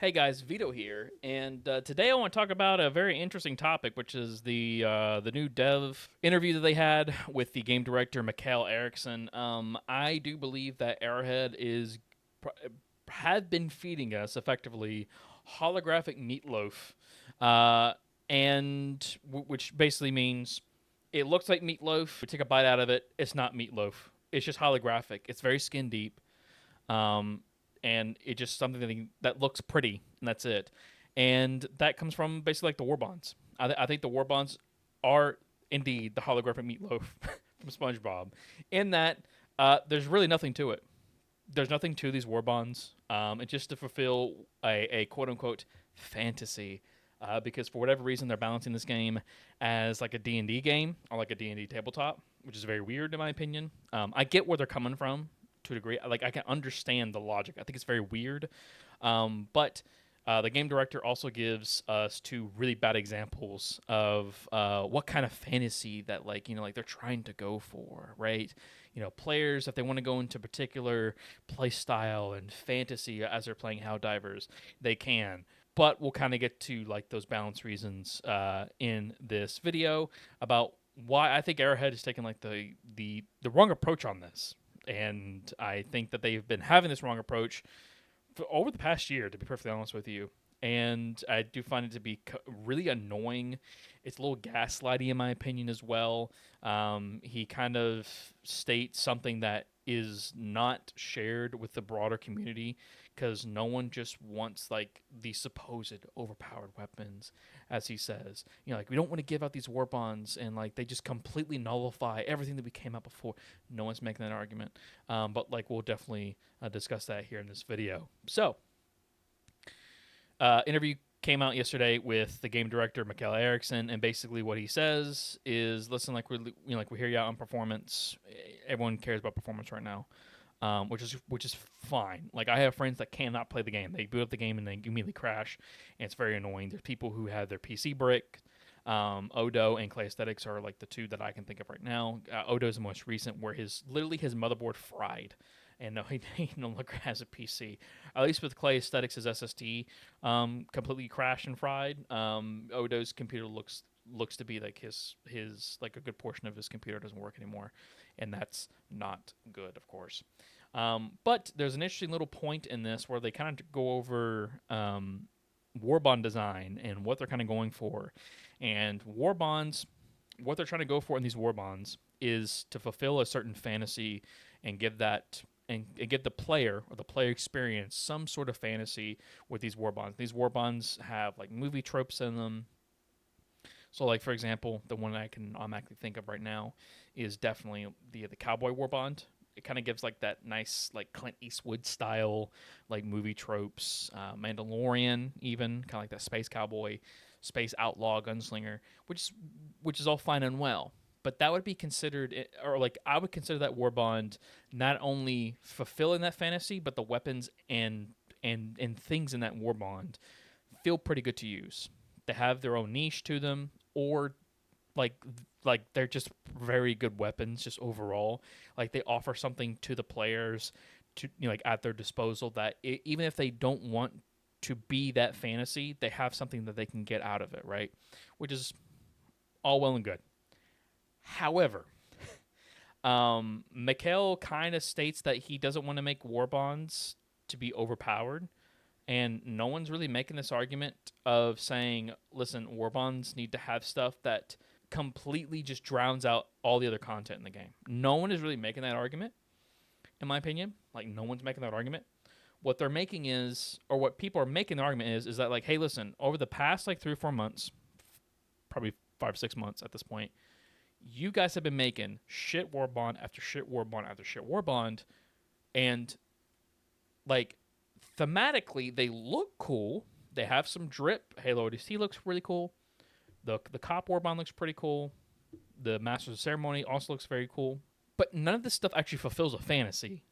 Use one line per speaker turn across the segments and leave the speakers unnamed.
Hey guys, Vito here, and today I want to talk about a very interesting topic, which is the new dev interview that they had with the game director Mikael Eriksson. I do believe that Arrowhead had been feeding us effectively holographic meatloaf, uh, which basically means it looks like meatloaf. We take a bite out of it, it's not meatloaf. It's just holographic. It's very skin deep. Um, and it's just something that looks pretty, and that's it. And that comes from basically like the Warbonds. I think the Warbonds are indeed the holographic meatloaf from SpongeBob, in that there's really nothing to it. There's nothing to these Warbonds. It's just to fulfill a quote unquote fantasy. Because for whatever reason they're balancing this game as like a D&D game or like a D&D tabletop, which is very weird in my opinion. I get where they're coming from to a degree. Like I can understand the logic. I think it's very weird, but the game director also gives us two really bad examples of what kind of fantasy that like they're trying to go for, right? Players, if they want to go into particular play style and fantasy as they're playing Helldivers, they can. But we'll kind of get to like those balance reasons in this video about why I think Arrowhead is taking like the wrong approach on this. And I think that they've been having this wrong approach for over the past year, to be perfectly honest with you. And I do find it to be really annoying. It's a little gaslighty, in my opinion, as well. He kind of states something that is not shared with the broader community, because no one just wants like these supposed overpowered weapons, as he says. Like we don't want to give out these Warbonds, and like they just completely nullify everything that we came out before. No one's making that argument, but like we'll definitely discuss that here in this video. So, interview came out yesterday with the game director Mikael Eriksson, and basically what he says is, "Listen, like we hear you out on performance. Everyone cares about performance right now." Which is fine. Like I have friends that cannot play the game. They boot up the game and they immediately crash, and it's very annoying. There's people who have their PC brick. Odo and Clay Aesthetics are like the two that I can think of right now. Odo is the most recent, where his motherboard fried, and no, he no longer has a PC. At least with Clay Aesthetics, his SSD completely crashed and fried. Odo's computer looks to be like his like a good portion of his computer doesn't work anymore, and that's not good, of course. But there's an interesting little point in this where they kind of go over Warbond design and what they're kind of going for. And Warbonds, what they're trying to go for in these Warbonds is to fulfill a certain fantasy and give that and give the player or the player experience some sort of fantasy with these Warbonds. These Warbonds have like movie tropes in them. So, like for example, the one I can automatically think of right now is definitely the Cowboy Warbond. It kind of gives like that nice like Clint Eastwood style like movie tropes. Mandalorian, even kind of like that space cowboy, space outlaw gunslinger, which is all fine and well. But that would be considered, or like I would consider that Warbond not only fulfilling that fantasy, but the weapons and things in that Warbond feel pretty good to use. They have their own niche to them, or like they're just very good weapons just overall. Like they offer something to the players to like at their disposal that even if they don't want to be that fantasy, they have something that they can get out of it, right? Which is all well and good. However, Mikael kind of states that he doesn't want to make Warbonds to be overpowered. And no one's really making this argument of saying, listen, Warbonds need to have stuff that completely just drowns out all the other content in the game. No one is really making that argument, in my opinion. Like, no one's making that argument. What they're making is, or what people are making the argument is that, like, hey, listen, over the past, like, 3 or 4 months, probably 5 or 6 months at this point, you guys have been making shit Warbond after shit Warbond after shit Warbond, and, like, thematically, they look cool. They have some drip. Halo ODST looks really cool. The Cop Warbond looks pretty cool. The Masters of Ceremony also looks very cool. But none of this stuff actually fulfills a fantasy.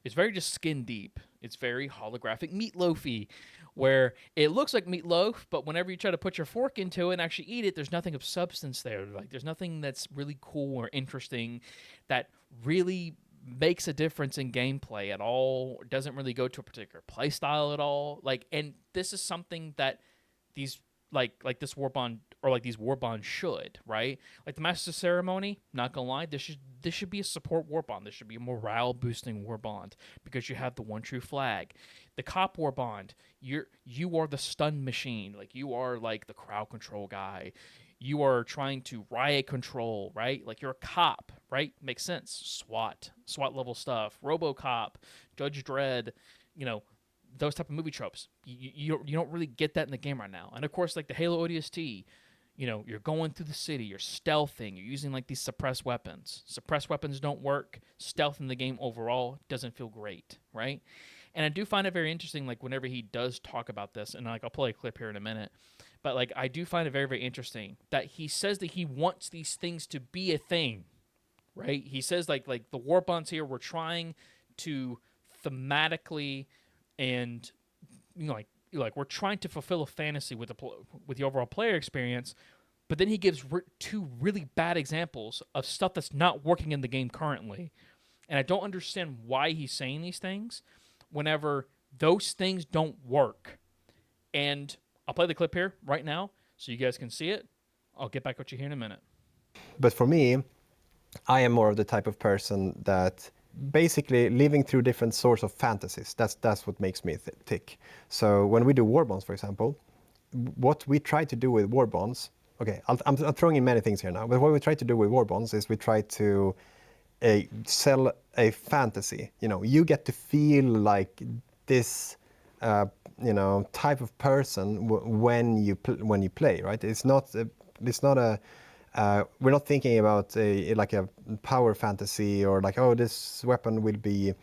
It's very just skin deep. It's very holographic meatloafy, where it looks like meatloaf, but whenever you try to put your fork into it and actually eat it, there's nothing of substance there. Like there's nothing that's really cool or interesting that really makes a difference in gameplay at all, doesn't really go to a particular play style at all. Like, and this is something that these like this Warbond or like these Warbonds should, right? Like the Master Ceremony, not gonna lie, this should be a support Warbond. This should be a morale boosting Warbond because you have the one true flag. The Cop Warbond, you are the stun machine. Like you are like the crowd control guy. You are trying to riot control, right? Like you're a cop, right? Makes sense. SWAT level stuff. RoboCop, Judge Dredd, you know, those type of movie tropes. You don't really get that in the game right now. And of course, like the Halo ODST, you know, you're going through the city, you're stealthing, you're using like these suppressed weapons. Suppressed weapons don't work. Stealth in the game overall doesn't feel great, right? And I do find it very interesting, like whenever he does talk about this, and like I'll play a clip here in a minute, but like I do find it very, very interesting that he says that he wants these things to be a thing, right? He says like the Warbonds here, we're trying to thematically and you know like we're trying to fulfill a fantasy with the overall player experience, but then he gives two really bad examples of stuff that's not working in the game currently, and I don't understand why he's saying these things whenever those things don't work. And I'll play the clip here right now so you guys can see it. I'll get back with you here in a minute.
But for me, I am more of the type of person that basically living through different sorts of fantasies. That's what makes me tick. So when we do Warbonds, for example, what we try to do with Warbonds, okay, I'm throwing in many things here now, but what we try to do with Warbonds is we try to sell a fantasy. You know, you get to feel like this type of person when you play, right? It's not a we're not thinking about like a power fantasy or like, oh, this weapon will be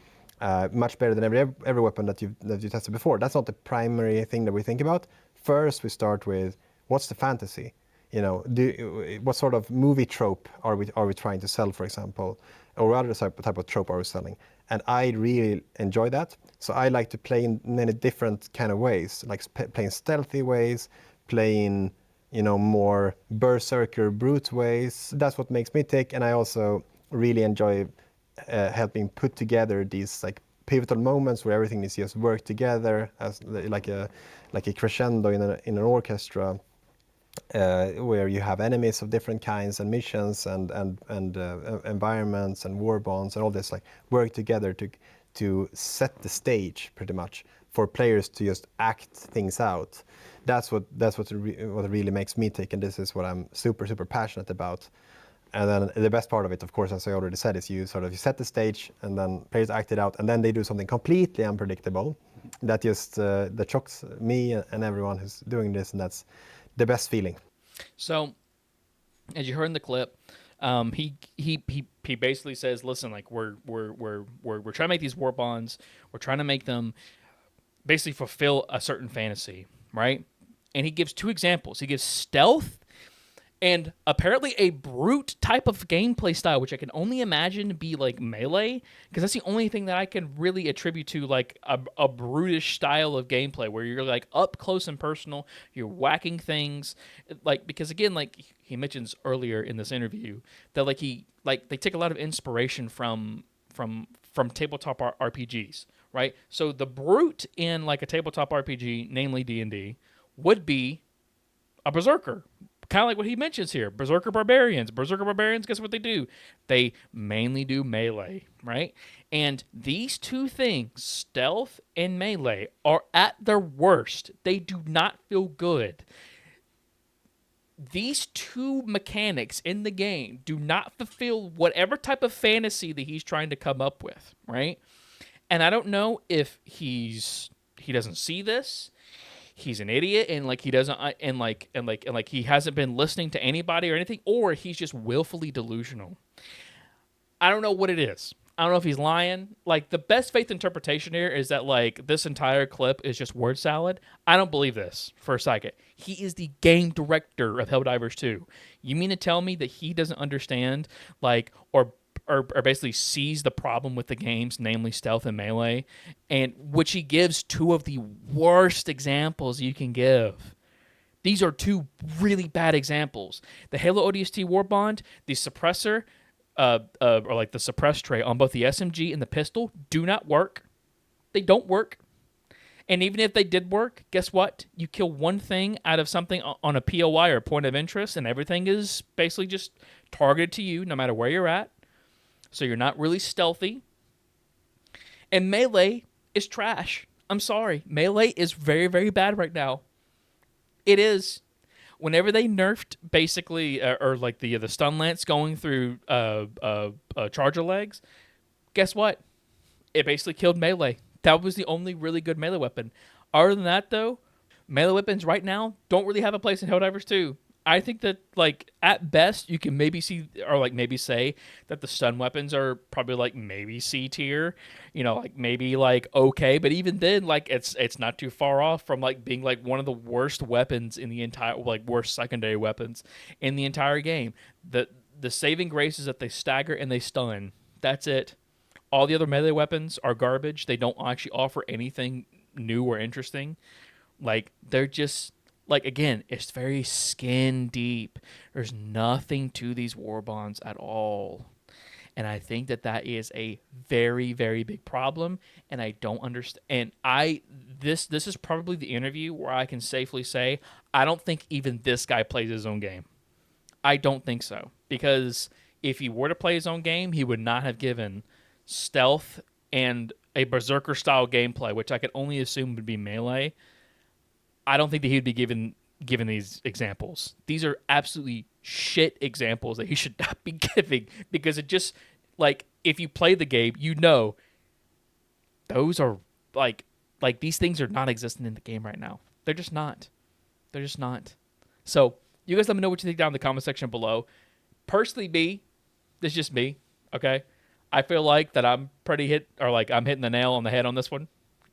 much better than every weapon that you tested before. That's not the primary thing that we think about. First, we start with what's the fantasy. You know, what sort of movie trope are we trying to sell, for example, or other type of trope are we selling? And I really enjoy that. So I like to play in many different kind of ways, like playing stealthy ways, playing more berserker brute ways. That's what makes me tick. And I also really enjoy helping put together these like pivotal moments where everything is just work together as like a crescendo in an orchestra. Where you have enemies of different kinds and missions and environments and war bonds and all this like work together to set the stage pretty much for players to just act things out. That's what really makes me tick, and this is what I'm super passionate about. And then the best part of it, of course, as I already said, is you set the stage and then players act it out, and then they do something completely unpredictable that just that shocks me and everyone who's doing this, and that's the best feeling.
So, as you heard in the clip, he basically says, "Listen, like we're trying to make these war bonds. We're trying to make them basically fulfill a certain fantasy, right?" And he gives two examples. He gives stealth and apparently a brute type of gameplay style, which I can only imagine to be like melee, because that's the only thing that I can really attribute to like a brutish style of gameplay where you're like up close and personal, you're whacking things, like because again, like he mentions earlier in this interview that they take a lot of inspiration from tabletop RPGs, right? So the brute in like a tabletop RPG, namely D&D, would be a berserker. Kind of like what he mentions here, Berserker Barbarians. Berserker Barbarians, guess what they do? They mainly do melee, right? And these two things, stealth and melee, are at their worst. They do not feel good. These two mechanics in the game do not fulfill whatever type of fantasy that he's trying to come up with, right? And I don't know if he doesn't see this. He's an idiot and like he doesn't and he hasn't been listening to anybody or anything, or he's just willfully delusional. I don't know what it is. I don't know if he's lying. Like the best faith interpretation here is that like this entire clip is just word salad. I don't believe this for a second. He is the game director of Helldivers 2. You mean to tell me that he doesn't understand like or basically sees the problem with the games, namely stealth and melee, and which he gives two of the worst examples you can give. These are two really bad examples. The Halo ODST Warbond, the Suppressor, or like the suppress tray on both the SMG and the pistol do not work. They don't work. And even if they did work, guess what? You kill one thing out of something on a POI or point of interest, and everything is basically just targeted to you no matter where you're at. So you're not really stealthy. And melee is trash. I'm sorry. Melee is very, very bad right now. It is. Whenever they nerfed basically, or like the stun lance going through charger legs, guess what? It basically killed melee. That was the only really good melee weapon. Other than that, though, melee weapons right now don't really have a place in Helldivers 2. I think that, like, at best, you can maybe see, or like maybe say that the stun weapons are probably like maybe C tier, like maybe like okay, but even then, like it's not too far off from like being like one of the worst weapons in the entire, like worst secondary weapons in the entire game. The saving grace is that they stagger and they stun. That's it. All the other melee weapons are garbage. They don't actually offer anything new or interesting. Like, they're just, like, again, it's very skin deep. There's nothing to these Warbonds at all. And I think that is a very, very big problem. And I don't understand. And this is probably the interview where I can safely say, I don't think even this guy plays his own game. I don't think so. Because if he were to play his own game, he would not have given stealth and a berserker style gameplay, which I could only assume would be melee. I don't think that he would be given these examples. These are absolutely shit examples that he should not be giving, because it just, like, if you play the game, those are like these things are not existent in the game right now. They're just not. They're just not. So you guys let me know what you think down in the comment section below. Personally, this is just me, okay? I feel like that I'm I'm hitting the nail on the head on this one.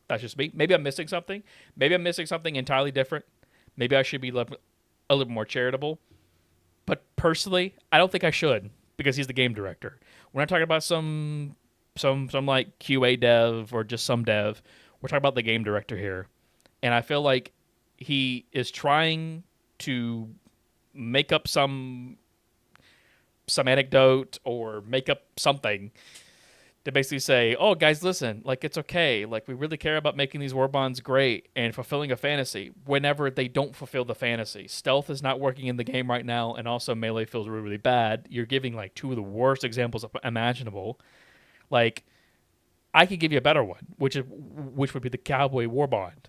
That's just me. Maybe I'm missing something. Maybe I'm missing something entirely different. Maybe I should be a little more charitable. But personally, I don't think I should, because he's the game director. We're not talking about some like QA dev or just some dev. We're talking about the game director here. And I feel like he is trying to make up some anecdote or make up something to basically say, oh, guys, listen, like, it's okay. Like, we really care about making these Warbonds great and fulfilling a fantasy, whenever they don't fulfill the fantasy. Stealth is not working in the game right now, and also melee feels really, really bad. You're giving, like, two of the worst examples imaginable. Like, I could give you a better one, which would be the Cowboy Warbond.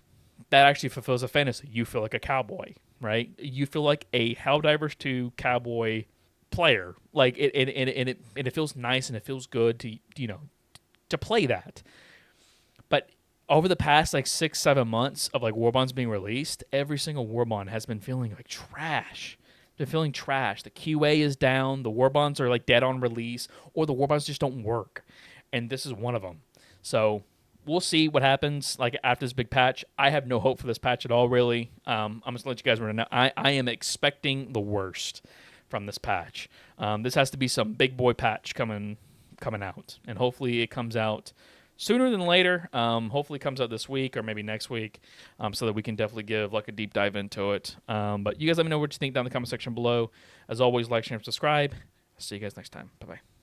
That actually fulfills a fantasy. You feel like a cowboy, right? You feel like a Helldivers 2 cowboy player, like it feels nice and it feels good to play that. But over the past like 6-7 months of like Warbonds being released, every single Warbond has been feeling like trash. They're feeling trash. The QA is down. The Warbonds are like dead on release, or the Warbonds just don't work. And this is one of them. So we'll see what happens like after this big patch. I have no hope for this patch at all, really. I'm just gonna let you guys know. I am expecting the worst from this patch. This has to be some big boy patch coming out, and hopefully it comes out sooner than later. Hopefully it comes out this week or maybe next week, so that we can definitely give like a deep dive into it. But you guys let me know what you think down in the comment section below. As always, like, share, and subscribe. See you guys next time. Bye bye.